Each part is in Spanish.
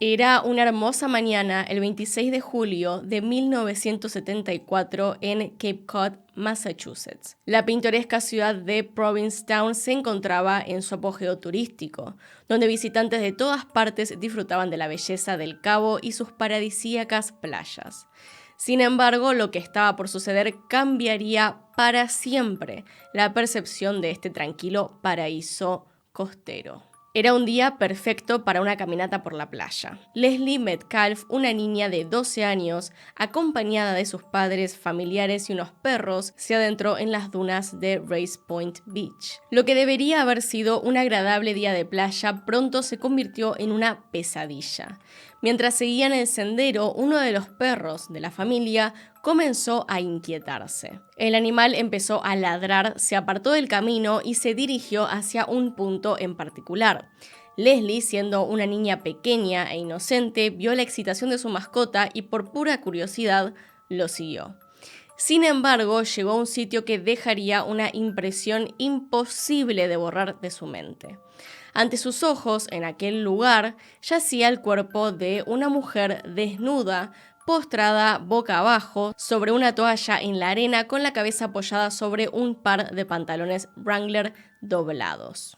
Era una hermosa mañana el 26 de julio de 1974 en Cape Cod, Massachusetts. La pintoresca ciudad de Provincetown se encontraba en su apogeo turístico, donde visitantes de todas partes disfrutaban de la belleza del cabo y sus paradisíacas playas. Sin embargo, lo que estaba por suceder cambiaría para siempre la percepción de este tranquilo paraíso costero. Era un día perfecto para una caminata por la playa. Leslie Metcalf, una niña de 12 años, acompañada de sus padres, familiares y unos perros, se adentró en las dunas de Race Point Beach. Lo que debería haber sido un agradable día de playa pronto se convirtió en una pesadilla. Mientras seguían el sendero, uno de los perros de la familia comenzó a inquietarse. El animal empezó a ladrar, se apartó del camino y se dirigió hacia un punto en particular. Leslie, siendo una niña pequeña e inocente, vio la excitación de su mascota y por pura curiosidad lo siguió. Sin embargo, llegó a un sitio que dejaría una impresión imposible de borrar de su mente. Ante sus ojos, en aquel lugar, yacía el cuerpo de una mujer desnuda, postrada boca abajo sobre una toalla en la arena con la cabeza apoyada sobre un par de pantalones Wrangler doblados.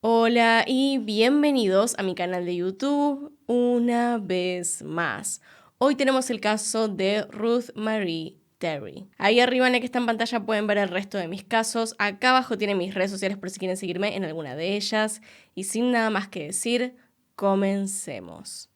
Hola y bienvenidos a mi canal de YouTube una vez más. Hoy tenemos el caso de Ruth Marie Terry. Ahí arriba en la que está en pantalla pueden ver el resto de mis casos. Acá abajo tienen mis redes sociales por si quieren seguirme en alguna de ellas. Y sin nada más que decir, comencemos.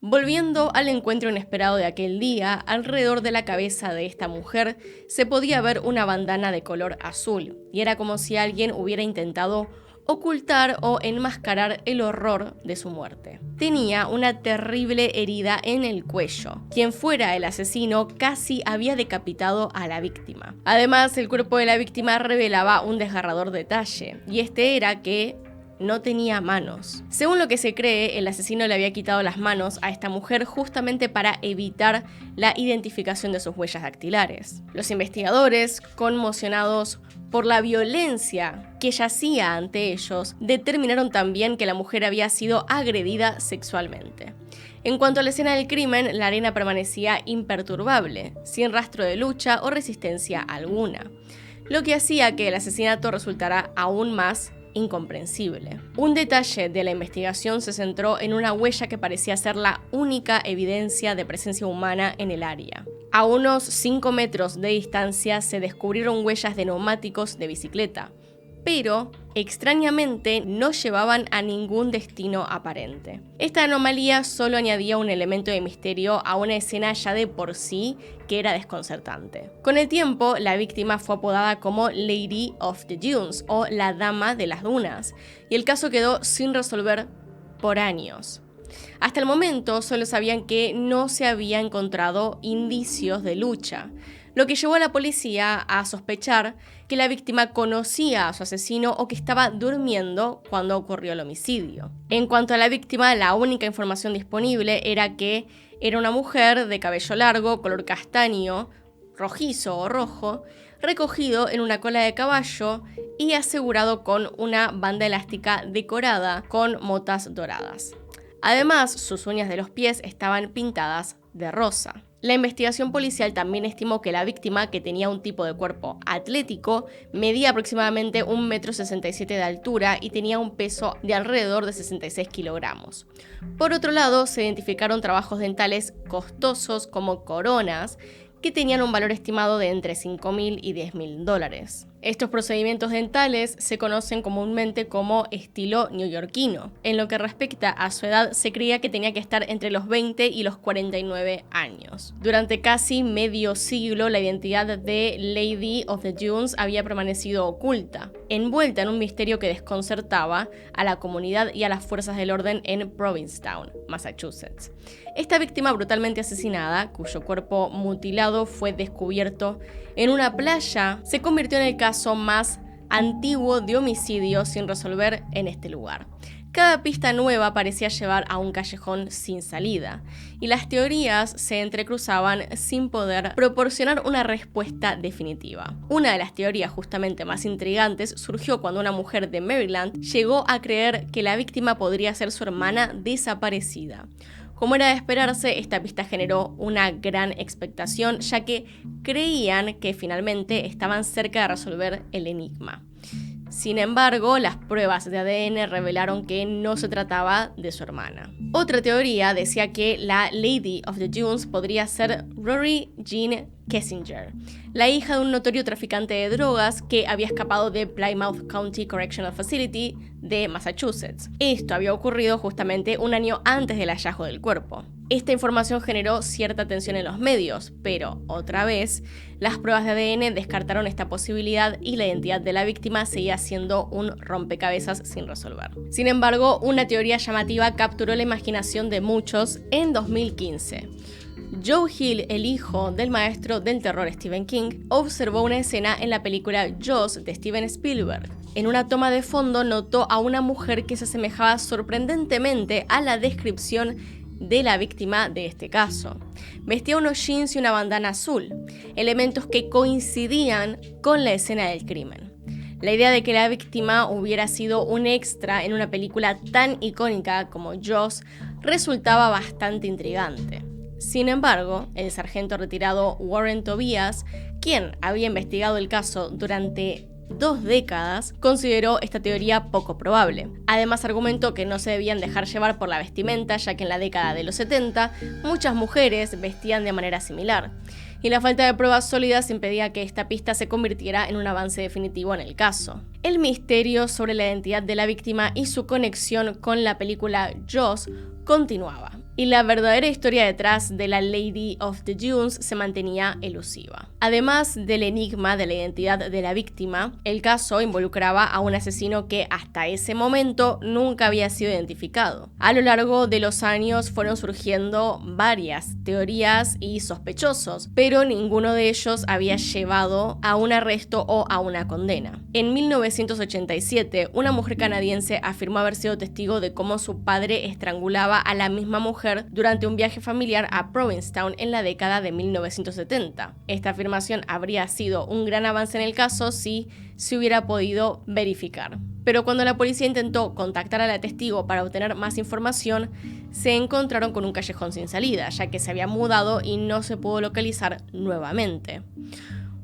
Volviendo al encuentro inesperado de aquel día, alrededor de la cabeza de esta mujer se podía ver una bandana de color azul, y era como si alguien hubiera intentado ocultar o enmascarar el horror de su muerte. Tenía una terrible herida en el cuello. Quien fuera el asesino casi había decapitado a la víctima. Además, el cuerpo de la víctima revelaba un desgarrador detalle, y este era que no tenía manos. Según lo que se cree, el asesino le había quitado las manos a esta mujer justamente para evitar la identificación de sus huellas dactilares. Los investigadores, conmocionados por la violencia que yacía ante ellos, determinaron también que la mujer había sido agredida sexualmente. En cuanto a la escena del crimen, la arena permanecía imperturbable, sin rastro de lucha o resistencia alguna, lo que hacía que el asesinato resultara aún más incomprensible. Un detalle de la investigación se centró en una huella que parecía ser la única evidencia de presencia humana en el área. A unos 5 metros de distancia se descubrieron huellas de neumáticos de bicicleta, pero extrañamente no llevaban a ningún destino aparente. Esta anomalía solo añadía un elemento de misterio a una escena ya de por sí que era desconcertante. Con el tiempo, la víctima fue apodada como Lady of the Dunes o la Dama de las Dunas, y el caso quedó sin resolver por años. Hasta el momento solo sabían que no se había encontrado indicios de lucha, lo que llevó a la policía a sospechar que la víctima conocía a su asesino o que estaba durmiendo cuando ocurrió el homicidio. En cuanto a la víctima, la única información disponible era que era una mujer de cabello largo, color castaño, rojizo o rojo, recogido en una cola de caballo y asegurado con una banda elástica decorada con motas doradas. Además, sus uñas de los pies estaban pintadas de rosa. La investigación policial también estimó que la víctima, que tenía un tipo de cuerpo atlético, medía aproximadamente 1,67 m de altura y tenía un peso de alrededor de 66 kilogramos. Por otro lado, se identificaron trabajos dentales costosos como coronas, que tenían un valor estimado de entre $5.000 y $10.000. Estos procedimientos dentales se conocen comúnmente como estilo neoyorquino. En lo que respecta a su edad, se creía que tenía que estar entre los 20 y los 49 años. Durante casi medio siglo, la identidad de Lady of the Dunes había permanecido oculta, envuelta en un misterio que desconcertaba a la comunidad y a las fuerzas del orden en Provincetown, Massachusetts. Esta víctima brutalmente asesinada, cuyo cuerpo mutilado fue descubierto en una playa, se convirtió en el caso más antiguo de homicidio sin resolver en este lugar. Cada pista nueva parecía llevar a un callejón sin salida, y las teorías se entrecruzaban sin poder proporcionar una respuesta definitiva. Una de las teorías justamente más intrigantes surgió cuando una mujer de Maryland llegó a creer que la víctima podría ser su hermana desaparecida. Como era de esperarse, esta pista generó una gran expectación, ya que creían que finalmente estaban cerca de resolver el enigma. Sin embargo, las pruebas de ADN revelaron que no se trataba de su hermana. Otra teoría decía que la Lady of the Dunes podría ser Rory Jean Kessinger, la hija de un notorio traficante de drogas que había escapado de Plymouth County Correctional Facility de Massachusetts. Esto había ocurrido justamente un año antes del hallazgo del cuerpo. Esta información generó cierta tensión en los medios, pero, otra vez, las pruebas de ADN descartaron esta posibilidad y la identidad de la víctima seguía siendo un rompecabezas sin resolver. Sin embargo, una teoría llamativa capturó la imaginación de muchos en 2015. Joe Hill, el hijo del maestro del terror Stephen King, observó una escena en la película Jaws de Steven Spielberg. En una toma de fondo notó a una mujer que se asemejaba sorprendentemente a la descripción de la víctima de este caso. Vestía unos jeans y una bandana azul, elementos que coincidían con la escena del crimen. La idea de que la víctima hubiera sido un extra en una película tan icónica como Jaws resultaba bastante intrigante. Sin embargo, el sargento retirado Warren Tobias, quien había investigado el caso durante 2 décadas, consideró esta teoría poco probable. Además, argumentó que no se debían dejar llevar por la vestimenta, ya que en la década de los 70 muchas mujeres vestían de manera similar, y la falta de pruebas sólidas impedía que esta pista se convirtiera en un avance definitivo en el caso. El misterio sobre la identidad de la víctima y su conexión con la película Jaws continuaba, y la verdadera historia detrás de la Lady of the Dunes se mantenía elusiva. Además del enigma de la identidad de la víctima, el caso involucraba a un asesino que hasta ese momento nunca había sido identificado. A lo largo de los años fueron surgiendo varias teorías y sospechosos, pero ninguno de ellos había llevado a un arresto o a una condena. En 1987, una mujer canadiense afirmó haber sido testigo de cómo su padre estrangulaba a la misma mujer durante un viaje familiar a Provincetown en la década de 1970. Esta afirmación habría sido un gran avance en el caso si se hubiera podido verificar. Pero cuando la policía intentó contactar a la testigo para obtener más información, se encontraron con un callejón sin salida, ya que se había mudado y no se pudo localizar nuevamente.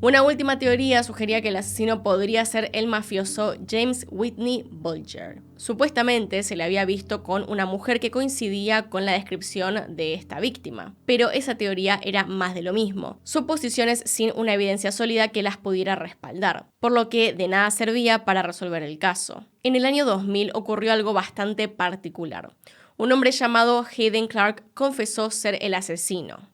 Una última teoría sugería que el asesino podría ser el mafioso James Whitney Bulger. Supuestamente se le había visto con una mujer que coincidía con la descripción de esta víctima, pero esa teoría era más de lo mismo, suposiciones sin una evidencia sólida que las pudiera respaldar, por lo que de nada servía para resolver el caso. En el año 2000 ocurrió algo bastante particular. Un hombre llamado Hayden Clark confesó ser el asesino.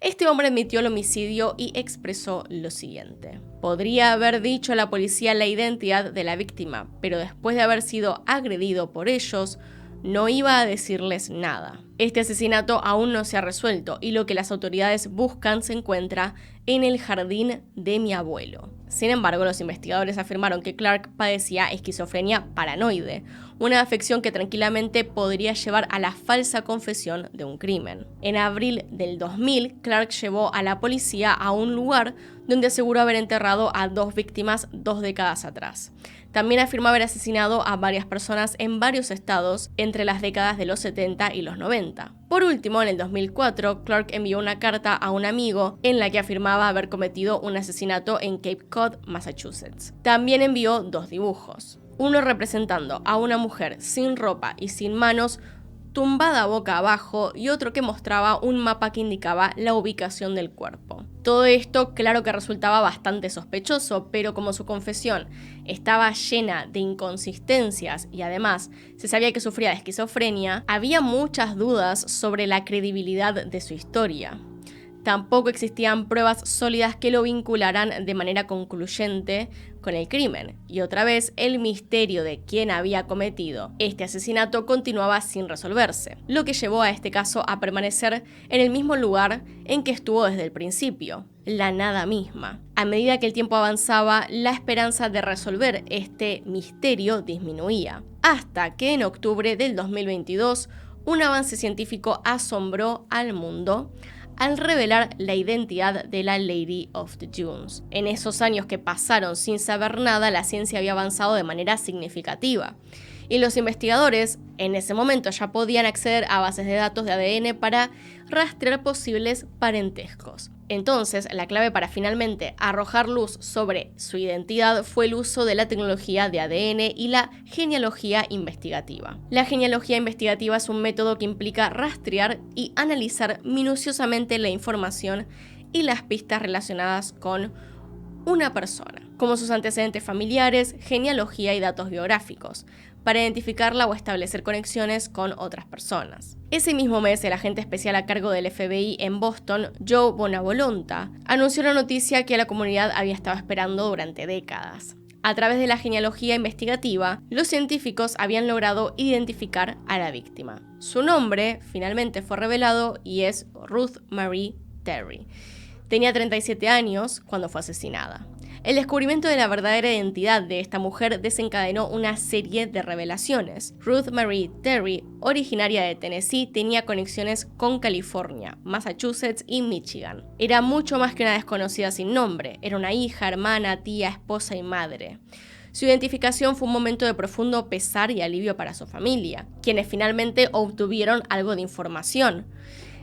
Este hombre admitió el homicidio y expresó lo siguiente: podría haber dicho a la policía la identidad de la víctima, pero después de haber sido agredido por ellos, no iba a decirles nada. Este asesinato aún no se ha resuelto y lo que las autoridades buscan se encuentra en el jardín de mi abuelo. Sin embargo, los investigadores afirmaron que Clark padecía esquizofrenia paranoide, una afección que tranquilamente podría llevar a la falsa confesión de un crimen. En abril del 2000, Clark llevó a la policía a un lugar donde aseguró haber enterrado a 2 víctimas 2 décadas atrás. También afirmó haber asesinado a varias personas en varios estados entre las décadas de los 70 y los 90. Por último, en el 2004, Clark envió una carta a un amigo en la que afirmaba haber cometido un asesinato en Cape Cod, Massachusetts. También envió 2 dibujos, uno representando a una mujer sin ropa y sin manos, tumbada boca abajo, y otro que mostraba un mapa que indicaba la ubicación del cuerpo. Todo esto claro que resultaba bastante sospechoso, pero como su confesión estaba llena de inconsistencias y además se sabía que sufría de esquizofrenia, había muchas dudas sobre la credibilidad de su historia. Tampoco existían pruebas sólidas que lo vincularan de manera concluyente con el crimen. Y otra vez, el misterio de quién había cometido este asesinato continuaba sin resolverse, lo que llevó a este caso a permanecer en el mismo lugar en que estuvo desde el principio, la nada misma. A medida que el tiempo avanzaba, la esperanza de resolver este misterio disminuía, hasta que en octubre del 2022, un avance científico asombró al mundo al revelar la identidad de la Lady of the Dunes. En esos años que pasaron sin saber nada, la ciencia había avanzado de manera significativa. Y los investigadores en ese momento ya podían acceder a bases de datos de ADN para rastrear posibles parentescos. Entonces, la clave para finalmente arrojar luz sobre su identidad fue el uso de la tecnología de ADN y la genealogía investigativa. La genealogía investigativa es un método que implica rastrear y analizar minuciosamente la información y las pistas relacionadas con una persona, como sus antecedentes familiares, genealogía y datos biográficos, para identificarla o establecer conexiones con otras personas. Ese mismo mes, el agente especial a cargo del FBI en Boston, Joe Bonavolonta, anunció la noticia que la comunidad había estado esperando durante décadas. A través de la genealogía investigativa, los científicos habían logrado identificar a la víctima. Su nombre finalmente fue revelado y es Ruth Marie Terry. Tenía 37 años cuando fue asesinada. El descubrimiento de la verdadera identidad de esta mujer desencadenó una serie de revelaciones. Ruth Marie Terry, originaria de Tennessee, tenía conexiones con California, Massachusetts y Michigan. Era mucho más que una desconocida sin nombre. Era una hija, hermana, tía, esposa y madre. Su identificación fue un momento de profundo pesar y alivio para su familia, quienes finalmente obtuvieron algo de información.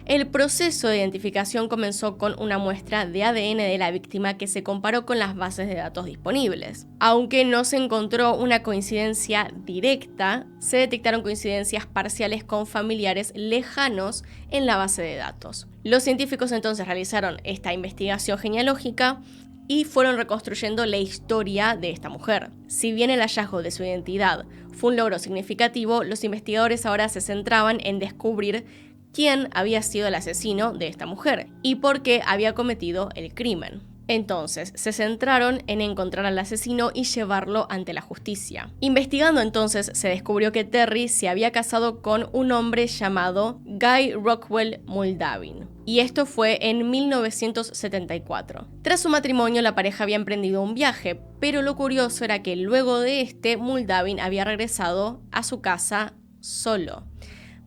El proceso de identificación comenzó con una muestra de ADN de la víctima que se comparó con las bases de datos disponibles. Aunque no se encontró una coincidencia directa, se detectaron coincidencias parciales con familiares lejanos en la base de datos. Los científicos entonces realizaron esta investigación genealógica y fueron reconstruyendo la historia de esta mujer. Si bien el hallazgo de su identidad fue un logro significativo, los investigadores ahora se centraban en descubrir quién había sido el asesino de esta mujer y por qué había cometido el crimen. Entonces, se centraron en encontrar al asesino y llevarlo ante la justicia. Investigando entonces, se descubrió que Terry se había casado con un hombre llamado Guy Rockwell Muldoon, y esto fue en 1974. Tras su matrimonio, la pareja había emprendido un viaje, pero lo curioso era que luego de este, Muldoon había regresado a su casa solo,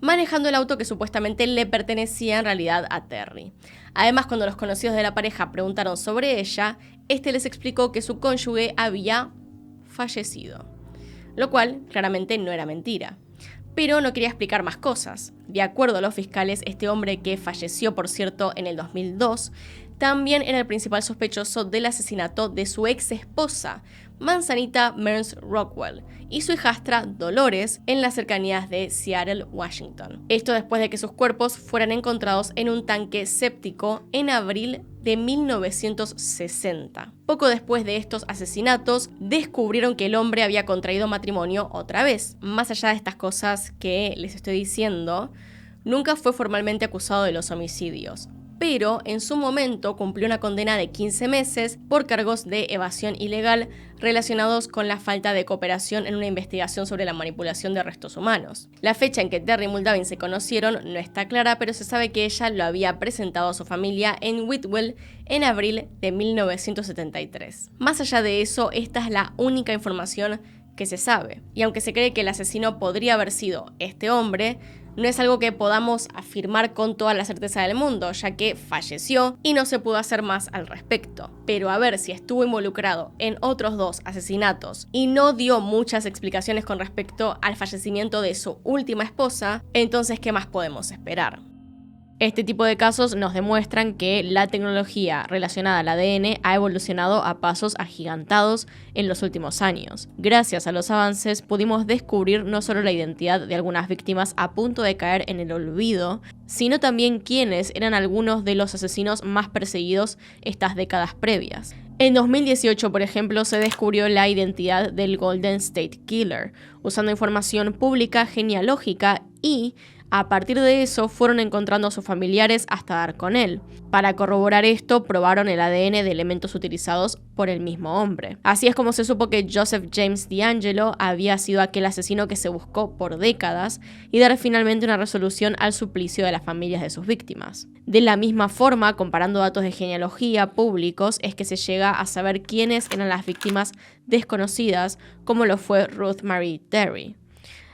manejando el auto que supuestamente le pertenecía en realidad a Terry. Además, cuando los conocidos de la pareja preguntaron sobre ella, este les explicó que su cónyuge había fallecido, lo cual claramente no era mentira. Pero no quería explicar más cosas. De acuerdo a los fiscales, este hombre, que falleció por cierto en el 2002, también era el principal sospechoso del asesinato de su ex esposa, Manzanita Mearns Rockwell, y su hijastra Dolores en las cercanías de Seattle, Washington. Esto después de que sus cuerpos fueran encontrados en un tanque séptico en abril de 1960. Poco después de estos asesinatos, descubrieron que el hombre había contraído matrimonio otra vez. Más allá de estas cosas que les estoy diciendo, nunca fue formalmente acusado de los homicidios, pero en su momento cumplió una condena de 15 meses por cargos de evasión ilegal relacionados con la falta de cooperación en una investigación sobre la manipulación de restos humanos. La fecha en que Terry y Muldoon se conocieron no está clara, pero se sabe que ella lo había presentado a su familia en Whitwell en abril de 1973. Más allá de eso, esta es la única información que se sabe. Y aunque se cree que el asesino podría haber sido este hombre, no es algo que podamos afirmar con toda la certeza del mundo, ya que falleció y no se pudo hacer más al respecto. Pero a ver si estuvo involucrado en otros 2 asesinatos y no dio muchas explicaciones con respecto al fallecimiento de su última esposa, entonces ¿qué más podemos esperar? Este tipo de casos nos demuestran que la tecnología relacionada al ADN ha evolucionado a pasos agigantados en los últimos años. Gracias a los avances pudimos descubrir no solo la identidad de algunas víctimas a punto de caer en el olvido, sino también quiénes eran algunos de los asesinos más perseguidos estas décadas previas. En 2018, por ejemplo, se descubrió la identidad del Golden State Killer, usando información pública genealógica y A partir de eso, fueron encontrando a sus familiares hasta dar con él. Para corroborar esto, probaron el ADN de elementos utilizados por el mismo hombre. Así es como se supo que Joseph James DeAngelo había sido aquel asesino que se buscó por décadas y dar finalmente una resolución al suplicio de las familias de sus víctimas. De la misma forma, comparando datos de genealogía públicos, es que se llega a saber quiénes eran las víctimas desconocidas, como lo fue Ruth Marie Terry.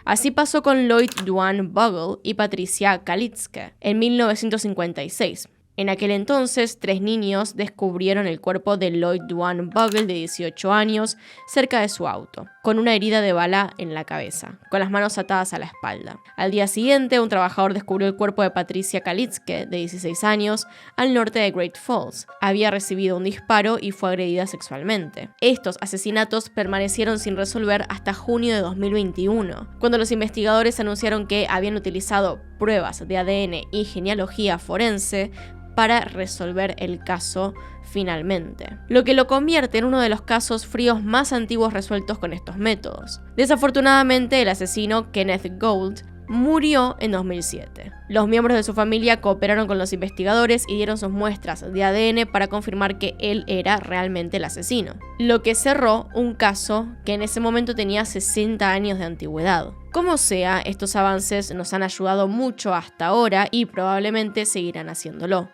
Así pasó con Lloyd Duane Bogle y Patricia Kalitzke en 1956. En aquel entonces, 3 niños descubrieron el cuerpo de Lloyd Duane Bogle, de 18 años, cerca de su auto, con una herida de bala en la cabeza, con las manos atadas a la espalda. Al día siguiente, un trabajador descubrió el cuerpo de Patricia Kalitzke, de 16 años, al norte de Great Falls. Había recibido un disparo y fue agredida sexualmente. Estos asesinatos permanecieron sin resolver hasta junio de 2021, cuando los investigadores anunciaron que habían utilizado pruebas de ADN y genealogía forense para resolver el caso finalmente, lo que lo convierte en uno de los casos fríos más antiguos resueltos con estos métodos. Desafortunadamente, el asesino Kenneth Gould murió en 2007. Los miembros de su familia cooperaron con los investigadores y dieron sus muestras de ADN para confirmar que él era realmente el asesino, lo que cerró un caso que en ese momento tenía 60 años de antigüedad. Como sea, estos avances nos han ayudado mucho hasta ahora y probablemente seguirán haciéndolo.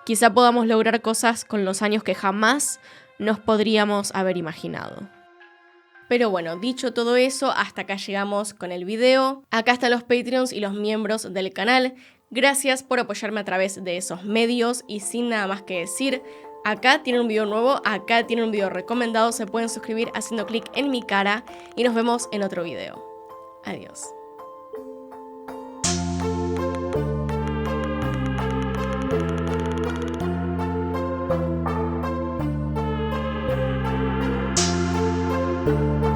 Quizá podamos lograr cosas con los años que jamás nos podríamos haber imaginado. Pero bueno, dicho todo eso, hasta acá llegamos con el video. Acá están los Patreons y los miembros del canal. Gracias por apoyarme a través de esos medios y sin nada más que decir, acá tienen un video nuevo, acá tienen un video recomendado, se pueden suscribir haciendo clic en mi cara y nos vemos en otro video. Adiós. Thank you.